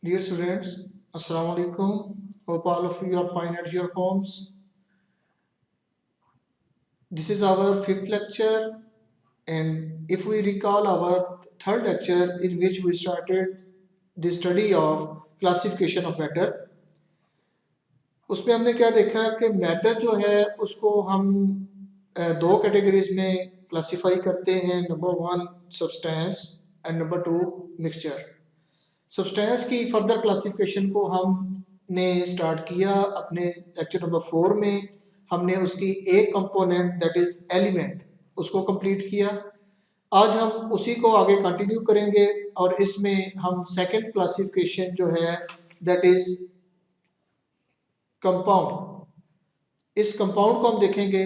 Dear students, Assalamu alaikum. Hope all of you are fine at your homes. This is our fifth lecture, and if we recall our third lecture in which we started the study of classification of matter, उसमें हमने क्या देखा कि matter जो है उसको हम दो कैटेगरीज में क्लासिफाई करते हैं। Number one substance and number two mixture. Substance की फर्दर क्लासिफिकेशन को हमने स्टार्ट किया अपने लेक्चर नंबर 4 में। हमने उसकी एक कंपोनेंट दैट इज एलिमेंट उसको कंप्लीट किया। आज हम उसी को आगे कंटिन्यू करेंगे और इसमें हम सेकंड क्लासिफिकेशन जो है दैट इज कंपाउंड। इस कंपाउंड को हम देखेंगे।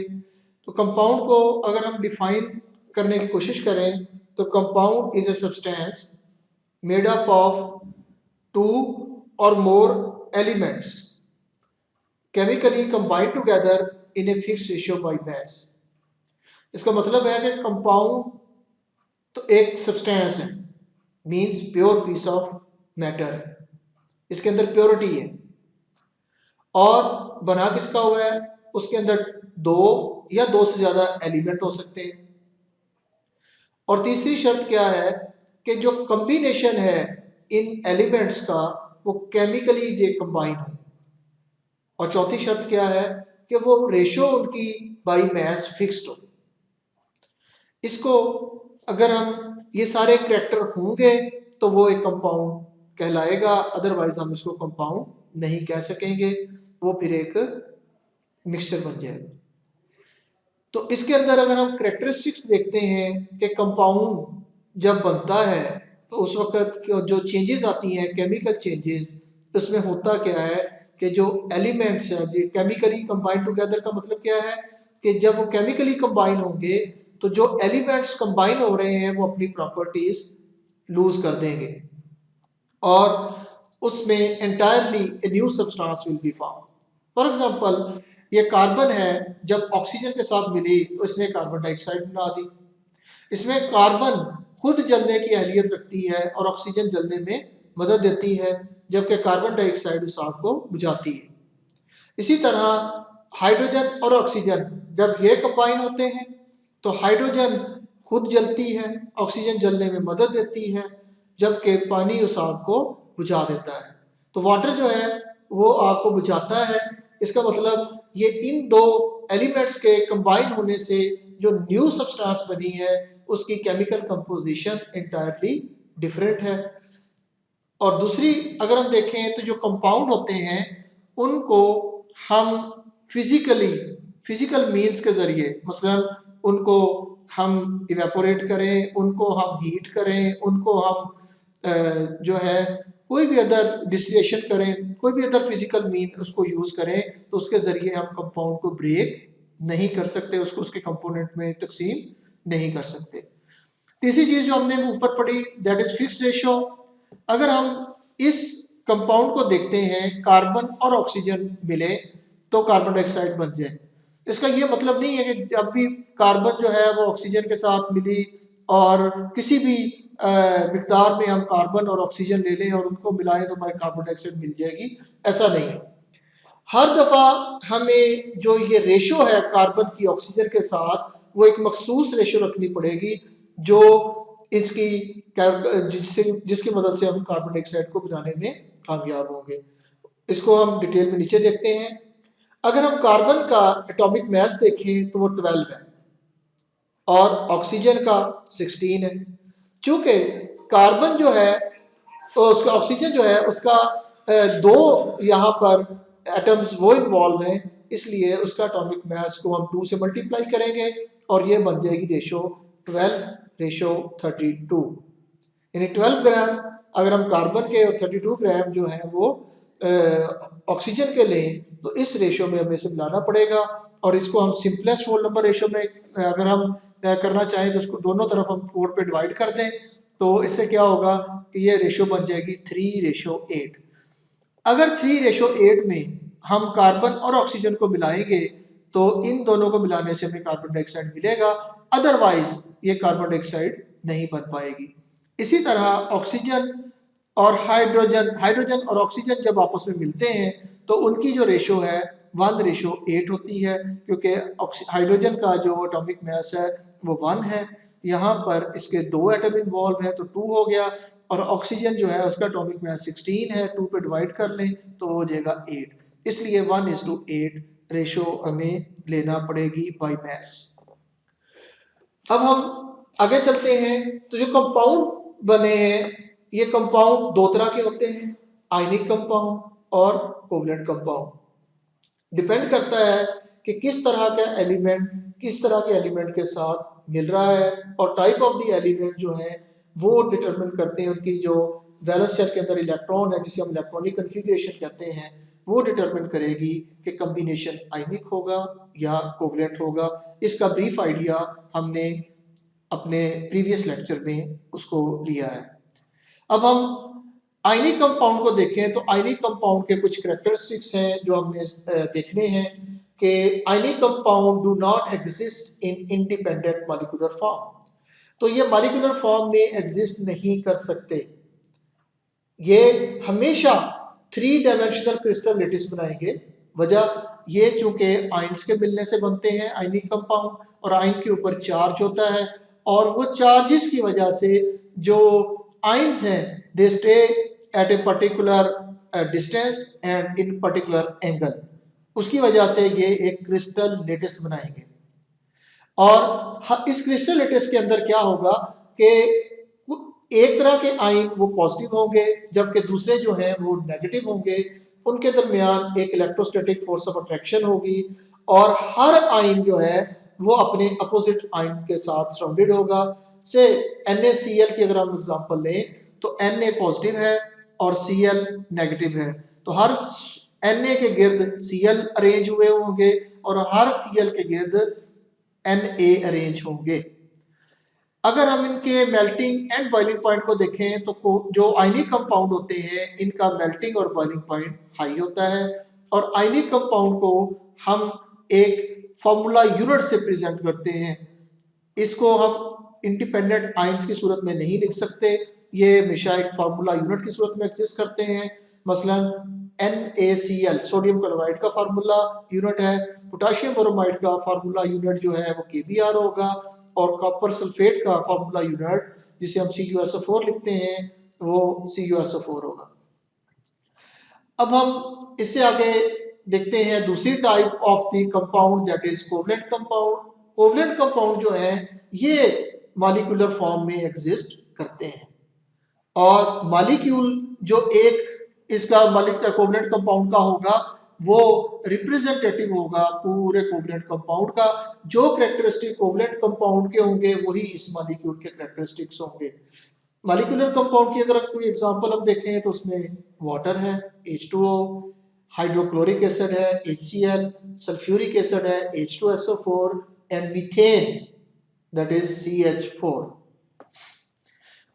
तो कंपाउंड को अगर हम डिफाइन करने की कोशिश करें तो compound is a substance made up of two or more elements chemically combined together in a fixed ratio by mass। इसका मतलब है कि कंपाउंड तो एक सब्सटेंस है, means pure piece of matter, इसके अंदर प्योरिटी है और बना किसका हुआ है, उसके अंदर दो या दो से ज्यादा एलिमेंट हो सकते हैं। और तीसरी शर्त क्या है कि जो कॉम्बिनेशन है इन एलिमेंट्स का वो केमिकली ये कंबाइन हो। और चौथी शर्त क्या है कि वो रेशो उनकी बाई मैस फिक्स्ड हो। इसको अगर हम ये सारे करैक्टर होंगे तो वो एक कंपाउंड कहलाएगा, अदरवाइज हम इसको कंपाउंड नहीं कह सकेंगे, वो फिर एक मिक्सचर बन जाएगा। तो इसके अंदर अगर हम करेक्टरिस्टिक्स देखते हैं कि कंपाउंड जब बनता है तो उस वक्त जो चेंजेस आती हैं, केमिकल चेंजेस, उसमें होता क्या है कि जो एलिमेंट्स हैं केमिकली कंबाइन टुगेदर का मतलब क्या है कि जब वो केमिकली कंबाइन होंगे तो जो एलिमेंट्स कंबाइन हो रहे हैं वो अपनी प्रॉपर्टीज लूज कर देंगे और उसमें entirely a new substance will be form. For example ये कार्बन है, जब ऑक्सीजन के साथ मिली तो इसने कार्बन डाइऑक्साइड बना दी। इसमें कार्बन खुद जलने की अहलियत रखती है और ऑक्सीजन जलने में मदद देती है, जबकि कार्बन डाइऑक्साइड उस आग को बुझाती है। इसी तरह हाइड्रोजन और ऑक्सीजन जब ये कंबाइन होते हैं तो हाइड्रोजन खुद जलती है, ऑक्सीजन जलने में मदद देती है, जबकि पानी उस आग को बुझा देता है। तो वाटर जो है वो आग को बुझाता है। इसका मतलब ये इन दो एलिमेंट्स के कंबाइन होने से जो न्यू सब्सटेंस बनी है उसकी केमिकल कंपोजिशन इंटायरली डिफरेंट है। और दूसरी अगर हम देखें तो जो कंपाउंड होते हैं उनको हम फिजिकल मीन्स के जरिए, मसलन उनको हम इवेपोरेट करें, उनको हम हीट करें, उनको हम जो है कोई भी अदर डिस्टिलेशन करें, कोई भी अदर फिजिकल मीन उसको यूज करें तो उसके जरिए हम कंपाउंड को ब्रेक नहीं कर सकते, उसको उसके कंपोनेंट में तकसीम नहीं कर सकते। तीसरी चीज जो हमने ऊपर पढ़ी दैट इज फिक्स रेशो। अगर हम इस कंपाउंड को देखते हैं, कार्बन और ऑक्सीजन मिले तो कार्बन डाइऑक्साइड बन जाए। इसका ये मतलब नहीं है कि जब भी कार्बन जो है वो ऑक्सीजन के साथ मिली और किसी भी मिकदार में हम कार्बन और ऑक्सीजन ले लें और उनको मिलाएं तो हमारे कार्बन डाइऑक्साइड मिल जाएगी, ऐसा नहीं है। हर दफा हमें जो ये रेशो है कार्बन की ऑक्सीजन के साथ वो एक मखसूस रेशो रखनी पड़ेगी जो इसकी जिसकी मदद से हम कार्बन डाइऑक्साइड को बनाने में कामयाब होंगे। इसको हम डिटेल में नीचे देखते हैं। अगर हम कार्बन का एटॉमिक मास देखें तो वो 12 है और ऑक्सीजन का 16 है। चूंकि कार्बन जो है तो उसका ऑक्सीजन जो है उसका दो यहाँ पर एटम्स वो इन्वॉल्व हैं, इसलिए उसका एटॉमिक मास को हम 2 से मल्टीप्लाई करेंगे और ये बन जाएगी रेशो 12:32। यानी 12 ग्राम अगर हम कार्बन के और 32 ग्राम जो है वो ऑक्सीजन के लें तो इस रेशो में हमें इसे मिलाना पड़ेगा। और इसको हम सिंपलेस्ट होल नंबर रेशो में अगर हम करना चाहें तो उसको दोनों तरफ हम 4 पे डिवाइड कर दें तो इससे क्या होगा कि ये रेशो बन जाएगी 3:8। अगर 3:8 में हम कार्बन और ऑक्सीजन को मिलाएंगे तो इन दोनों को मिलाने से हमें कार्बन डाइऑक्साइड मिलेगा, अदरवाइज ये कार्बन डाइऑक्साइड नहीं बन पाएगी। इसी तरह ऑक्सीजन और हाइड्रोजन और ऑक्सीजन जब आपस में मिलते हैं तो उनकी जो रेशो है 1:8 होती है, क्योंकि हाइड्रोजन का जो एटॉमिक मास है वो 1 है। यहाँ पर इसके 2 एटम इन्वॉल्व है तो 2 हो गया, और ऑक्सीजन जो है उसका एटॉमिक मास 16 है, 2 पे डिवाइड कर लें तो हो जाएगा 8, इसलिए 1:8 रेशो हमें लेना पड़ेगी बाई मास। अब हम आगे चलते हैं, तो जो कंपाउंड बने हैं ये कंपाउंड दो तरह के होते हैं, आयनिक कंपाउंड और कोवलेंट कंपाउंड। डिपेंड करता है कि किस तरह का एलिमेंट किस तरह के एलिमेंट के साथ मिल रहा है, और टाइप ऑफ द एलिमेंट जो है वो डिटरमिन करते हैं उनकी जो वैलेंस शेल के अंदर इलेक्ट्रॉन है, जिसे हम इलेक्ट्रॉनिक कन्फिग्रेशन कहते हैं, वो डिटरमिन करेगी कि कॉम्बिनेशन आयनिक होगा या कोवलेंट होगा। इसका ब्रीफ आइडिया हमने अपने प्रीवियस लेक्चर में उसको लिया है। अब हम आयनिक कंपाउंड को देखें तो आयनिक कंपाउंड के कुछ कैरेक्टरिस्टिक्स हैं जो हमने देखने हैं कि ionic compound do not exist in independent molecular form. तो ये मॉलिक्यूलर फॉर्म में एग्जिस्ट नहीं कर सकते, ये हमेशा 3 डायमेंशनल क्रिस्टल लेटिस बनाएंगे। वजह ये चूंकि आयंस के मिलने से बनते हैं आयनिक कंपाउंड, और आयन के ऊपर चार्ज होता है, और वो चार्जेस की वजह से जो आयंस हैं they stay at a particular distance and in particular angle, उसकी वजह से ये एक क्रिस्टल लेटिस बनाएंगे। और इस क्रिस्टल लेटिस के अंदर क्या होगा कि एक तरह के आयन वो पॉजिटिव होंगे जबकि दूसरे जो हैं वो नेगेटिव होंगे, उनके दरमियान एक इलेक्ट्रोस्टैटिक फोर्स ऑफ अट्रैक्शन होगी, और हर आयन जो है वो अपने अपोजिट आयन के साथ सराउंडेड होगा। से NaCl की अगर हम एग्जांपल लें तो Na पॉजिटिव है और Cl नेगेटिव है, तो हर Na के गिर्द Cl अरेंज हुए होंगे और हर Cl के गिर्द Na अरेंज होंगे। अगर हम इनके मेल्टिंग एंड बॉइलिंग पॉइंट को देखें तो जो आयनिक कंपाउंड होते हैं इनका मेल्टिंग और बॉइलिंग पॉइंट हाई होता है, और आयनिक कंपाउंड को हम एक फॉर्मूला यूनिट से प्रेजेंट करते हैं। इसको हम इंडिपेंडेंट आयंस की सूरत में नहीं लिख सकते, ये हमेशा एक फार्मूला यूनिट की सूरत में एग्जिस्ट करते हैं। मसलन NaCl सोडियम क्लोराइड का फार्मूला यूनिट है, पोटेशियम ब्रोमाइड का फार्मूला यूनिट जो है वो KBr होगा, और कॉपर सल्फेट का फार्मूला यूनिट जिसे हम CuSO4 लिखते हैं वो CuSO4 होगा। अब हम इससे आगे देखते हैं दूसरी type of the compound that is covalent compound. Covalent compound जो है ये मॉलिक्यूलर फॉर्म में एग्जिस्ट करते हैं, और मॉलिक्यूल जो एक इसका कोवलेंट कंपाउंड का होगा वो रिप्रेजेंटेटिव होगा पूरे कोवलेंट कंपाउंड का। जो कैरेक्टरिस्टिक कोवलेंट कंपाउंड के होंगे वही इस मॉलिक्यूल के कैरेक्टरिस्टिक्स होंगे। मॉलिक्यूलर कंपाउंड की अगर कोई एग्जांपल हम देखें तो उसमें वाटर है H2O, हाइड्रोक्लोरिक एसिड है HCl, सल्फ्यूरिक एसिड है H2SO4 and methane that is CH4।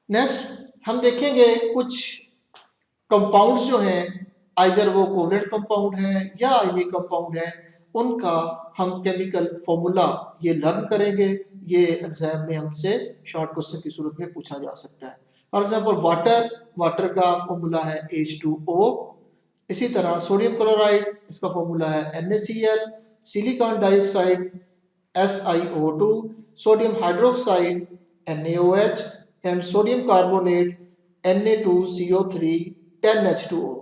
Next हम देखेंगे कुछ कंपाउंड्स जो हैं आइदर वो कोवलेंट कंपाउंड है या आयनिक कंपाउंड है, उनका हम केमिकल फॉर्मूला ये लर्न करेंगे। ये एग्जाम में हमसे शॉर्ट क्वेश्चन की सूरत में पूछा जा सकता है। फॉर एग्जांपल वाटर का फॉर्मूला है H2O, इसी तरह सोडियम क्लोराइड इसका फॉर्मूला है NaCl, silicon dioxide SiO2, sodium hydroxide NaOH and sodium carbonate Na2CO3 10H2O।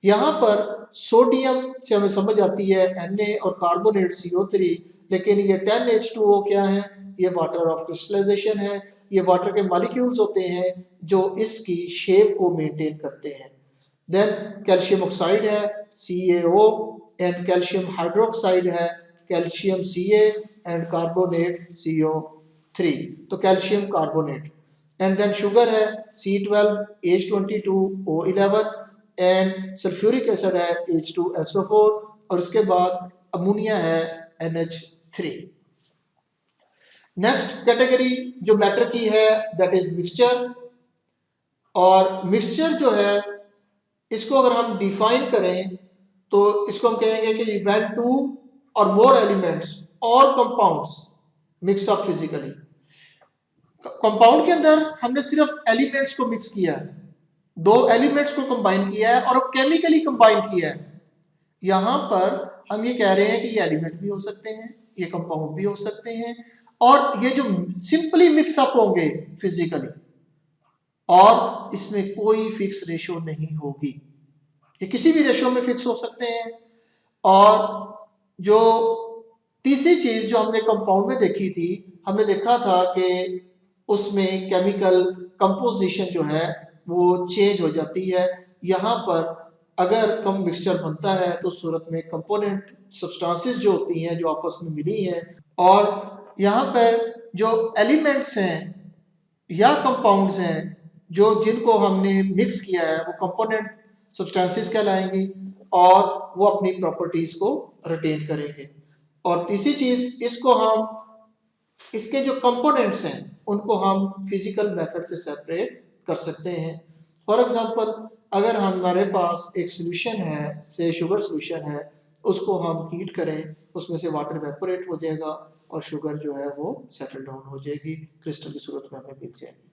यहाँ पर सोडियम से हमें समझ आती है Na और कार्बोनेट CO3, लेकिन ये 10H2O क्या है, ये वाटर ऑफ क्रिस्टलाइजेशन है। ये वाटर के मॉलिक्यूल्स होते हैं जो इसकी शेप को मेंटेन करते हैं। देन कैल्शियम ऑक्साइड है CaO एंड कैल्शियम हाइड्रोक्साइड है calcium Ca and carbonate CO3, तो calcium carbonate. And then sugar है C12H22O11 एंड सल्फ्यूरिक एसिड है H2SO4, और उसके बाद अमोनिया है NH3। नेक्स्ट कैटेगरी जो मैटर की है दैट इज मिक्सचर। और मिक्सचर जो है इसको अगर हम डिफाइन करें तो इसको हम कहेंगे कि व्हेन 2 और मोर एलिमेंट्स और compounds mix up physically. Compound के अंदर हमने सिर्फ एलिमेंट्स को मिक्स किया है, दो एलिमेंट्स को कंबाइन किया है और केमिकली कंबाइन किया है। यहां पर हम ये कह रहे हैं कि ये एलिमेंट भी हो सकते हैं, ये कंपाउंड भी हो सकते हैं, और ये जो सिंपली मिक्सअप होंगे फिजिकली, और इसमें कोई फिक्स रेशो नहीं होगी, ये किसी भी रेशो में फिक्स हो सकते हैं। और जो तीसरी चीज जो हमने कंपाउंड में देखी थी, हमने देखा था कि उसमें केमिकल कंपोजिशन जो है वो चेंज हो जाती है। यहाँ पर अगर कम मिक्सचर बनता है तो सूरत में कंपोनेंट सब्सटेंसेस जो होती हैं जो आपस में मिली हैं, और यहाँ पर जो एलिमेंट्स हैं या कंपाउंड्स हैं जो जिनको हमने मिक्स किया है वो कंपोनेंट सब्सटेंसेस कहलाएंगी और वो अपनी प्रॉपर्टीज को रिटेन करेंगे। और तीसरी चीज, इसको हम इसके जो कंपोनेंट्स हैं उनको हम फिजिकल मेथड से सेपरेट कर सकते हैं। फॉर एग्जांपल, अगर हमारे पास एक सोल्यूशन है, से शुगर सोल्यूशन है, उसको हम हीट करें, उसमें से वाटर वेपोरेट हो जाएगा और शुगर जो है वो सेटल डाउन हो जाएगी, क्रिस्टल की सूरत में हमें मिल जाएगी।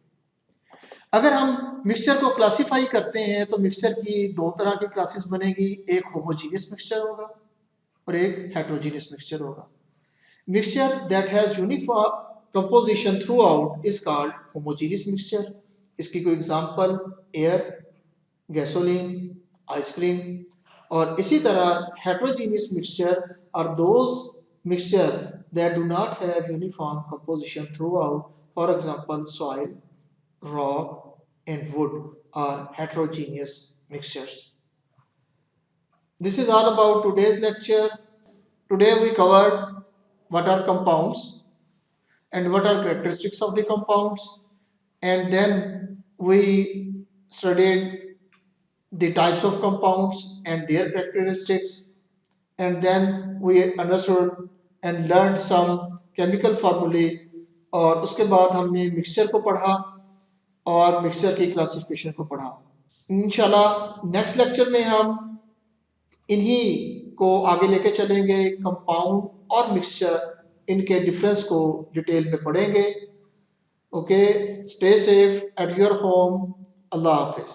अगर हम मिक्सचर को क्लासिफाई करते हैं तो मिक्सचर की दो तरह की क्लासेस बनेगी, एक होमोजीनियस मिक्सचर होगा और एक हेटेरोजीनियस मिक्सचर होगा। Mixture that has uniform composition throughout is called homogeneous mixture. इसकी कोई एग्जांपल एयर, गैसोलीन, आइसक्रीम। और इसी तरह heterogeneous mixture are those mixture that do not have uniform composition throughout. For example, soil, rock and wood are heterogeneous mixtures. This is all about today's lecture. Today we covered what are compounds and what are characteristics of the compounds, and then we studied the types of compounds and their characteristics, and then we understood and learned some chemical formulae, और उसके बाद हमने mixture को पढ़ा और mixture की classification को पढ़ा। इंशाल्लाह नेक्स्ट लेक्चर में हम इन्हीं को आगे लेके चलेंगे, कंपाउंड और मिक्सचर, इनके डिफरेंस को डिटेल में पढ़ेंगे। Okay, stay safe at your home. Allah Hafiz.